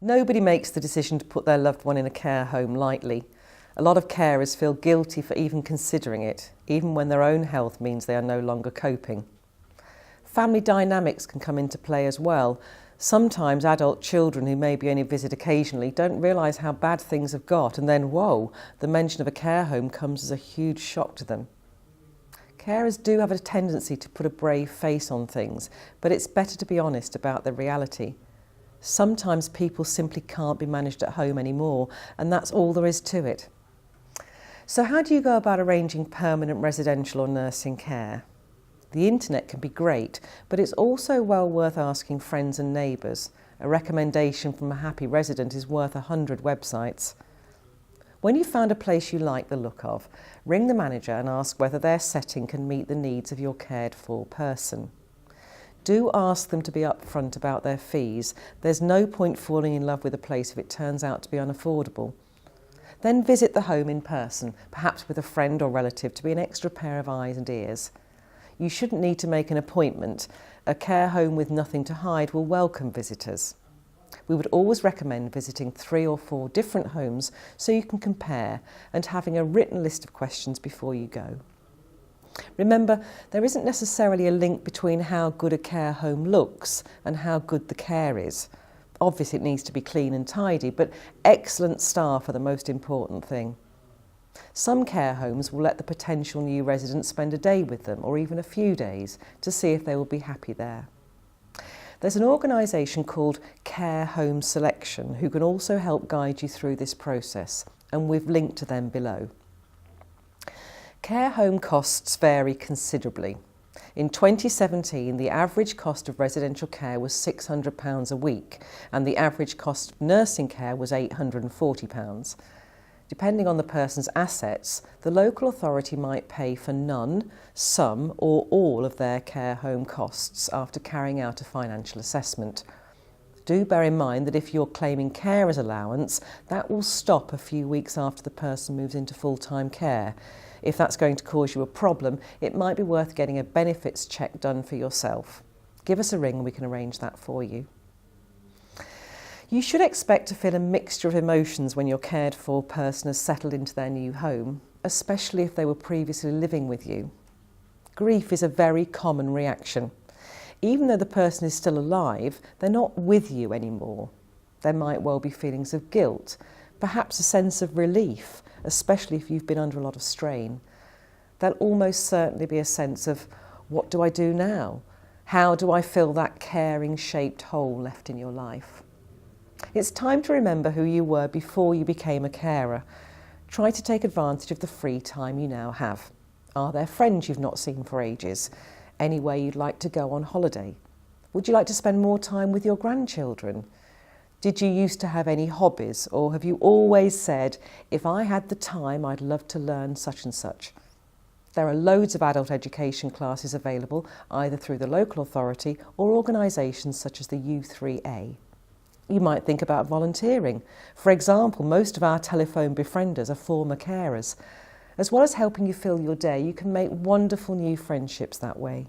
Nobody makes the decision to put their loved one in a care home lightly. A lot of carers feel guilty for even considering it, even when their own health means they are no longer coping. Family dynamics can come into play as well. Sometimes adult children who maybe only visit occasionally don't realise how bad things have got, and then, whoa, the mention of a care home comes as a huge shock to them. Carers do have a tendency to put a brave face on things, but it's better to be honest about the reality. Sometimes people simply can't be managed at home anymore, and that's all there is to it. So how do you go about arranging permanent residential or nursing care? The internet can be great, but it's also well worth asking friends and neighbours. A recommendation from a happy resident is worth 100 websites. When you've found a place you like the look of, ring the manager and ask whether their setting can meet the needs of your cared for person. Do ask them to be upfront about their fees. There's no point falling in love with a place if it turns out to be unaffordable. Then visit the home in person, perhaps with a friend or relative, to be an extra pair of eyes and ears. You shouldn't need to make an appointment. A care home with nothing to hide will welcome visitors. We would always recommend visiting 3 or 4 different homes so you can compare, and having a written list of questions before you go. Remember, there isn't necessarily a link between how good a care home looks and how good the care is. Obviously it needs to be clean and tidy, but excellent staff are the most important thing. Some care homes will let the potential new residents spend a day with them, or even a few days, to see if they will be happy there. There's an organisation called Care Home Selection who can also help guide you through this process, and we've linked to them below. Care home costs vary considerably. In 2017, the average cost of residential care was £600 a week, and the average cost of nursing care was £840. Depending on the person's assets, the local authority might pay for none, some or all of their care home costs after carrying out a financial assessment. Do bear in mind that if you're claiming carer's allowance, that will stop a few weeks after the person moves into full-time care. If that's going to cause you a problem, it might be worth getting a benefits check done for yourself. Give us a ring and we can arrange that for you. You should expect to feel a mixture of emotions when your cared for person has settled into their new home, especially if they were previously living with you. Grief is a very common reaction. Even though the person is still alive, they're not with you anymore. There might well be feelings of guilt, perhaps a sense of relief, especially if you've been under a lot of strain. There'll almost certainly be a sense of, what do I do now? How do I fill that caring shaped hole left in your life? It's time to remember who you were before you became a carer. Try to take advantage of the free time you now have. Are there friends you've not seen for ages? Anywhere you'd like to go on holiday? Would you like to spend more time with your grandchildren? Did you used to have any hobbies, or have you always said, if I had the time, I'd love to learn such and such? There are loads of adult education classes available, either through the local authority or organisations such as the U3A. You might think about volunteering. For example, most of our telephone befrienders are former carers. As well as helping you fill your day, you can make wonderful new friendships that way.